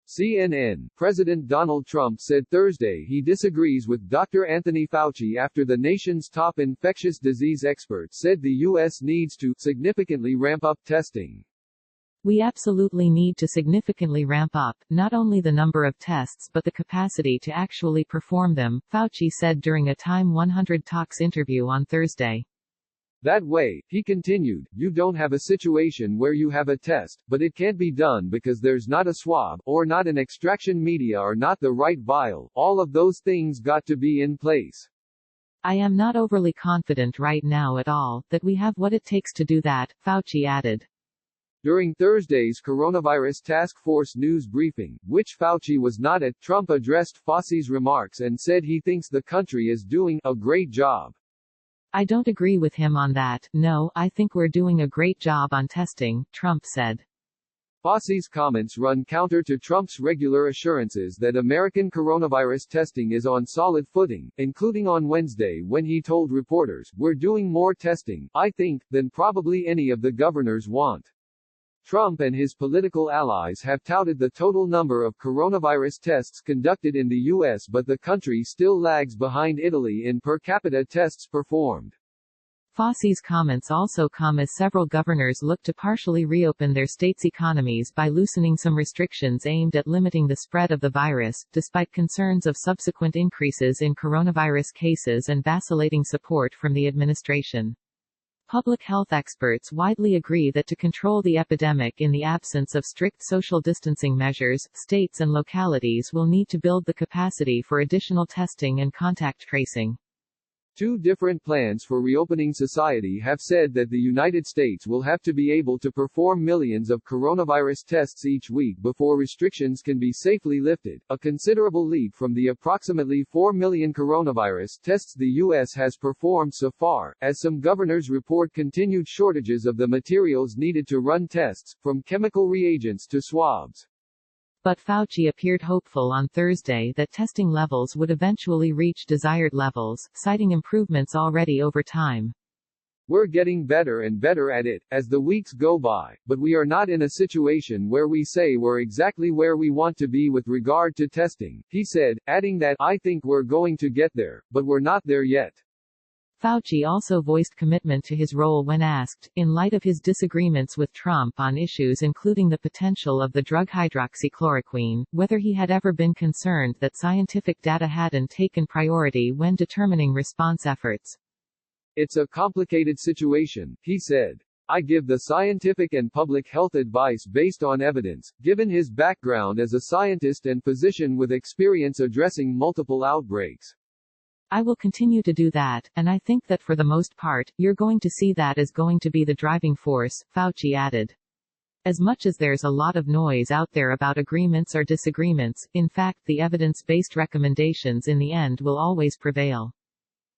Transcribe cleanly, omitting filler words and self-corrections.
CNN. President Donald Trump said Thursday he disagrees with Dr. Anthony Fauci after the nation's top infectious disease expert said the U.S. needs to significantly ramp up testing. We absolutely need to significantly ramp up, not only the number of tests but the capacity to actually perform them, Fauci said during a Time 100 Talks interview on Thursday. That way, he continued, you don't have a situation where you have a test, but it can't be done because there's not a swab, or not an extraction media or not the right vial. All of those things got to be in place. I am not overly confident right now at all, that we have what it takes to do that, Fauci added. During Thursday's Coronavirus Task Force news briefing, which Fauci was not at, Trump addressed Fauci's remarks and said he thinks the country is doing a great job. I don't agree with him on that. No, I think we're doing a great job on testing, Trump said. Fauci's comments run counter to Trump's regular assurances that American coronavirus testing is on solid footing, including on Wednesday when he told reporters, we're doing more testing, I think, than probably any of the governors want. Trump and his political allies have touted the total number of coronavirus tests conducted in the U.S., but the country still lags behind Italy in per capita tests performed. Fauci's comments also come as several governors look to partially reopen their states' economies by loosening some restrictions aimed at limiting the spread of the virus, despite concerns of subsequent increases in coronavirus cases and vacillating support from the administration. Public health experts widely agree that to control the epidemic in the absence of strict social distancing measures, states and localities will need to build the capacity for additional testing and contact tracing. Two different plans for reopening society have said that the United States will have to be able to perform millions of coronavirus tests each week before restrictions can be safely lifted, a considerable leap from the approximately 4 million coronavirus tests the U.S. has performed so far, as some governors report continued shortages of the materials needed to run tests, from chemical reagents to swabs. But Fauci appeared hopeful on Thursday that testing levels would eventually reach desired levels, citing improvements already over time. We're getting better and better at it, as the weeks go by, but we are not in a situation where we say we're exactly where we want to be with regard to testing, he said, adding that, I think we're going to get there, but we're not there yet. Fauci also voiced commitment to his role when asked, in light of his disagreements with Trump on issues including the potential of the drug hydroxychloroquine, whether he had ever been concerned that scientific data hadn't taken priority when determining response efforts. It's a complicated situation, he said. I give the scientific and public health advice based on evidence, given his background as a scientist and physician with experience addressing multiple outbreaks. I will continue to do that, and I think that for the most part, you're going to see that as going to be the driving force, Fauci added. As much as there's a lot of noise out there about agreements or disagreements, in fact the evidence-based recommendations in the end will always prevail.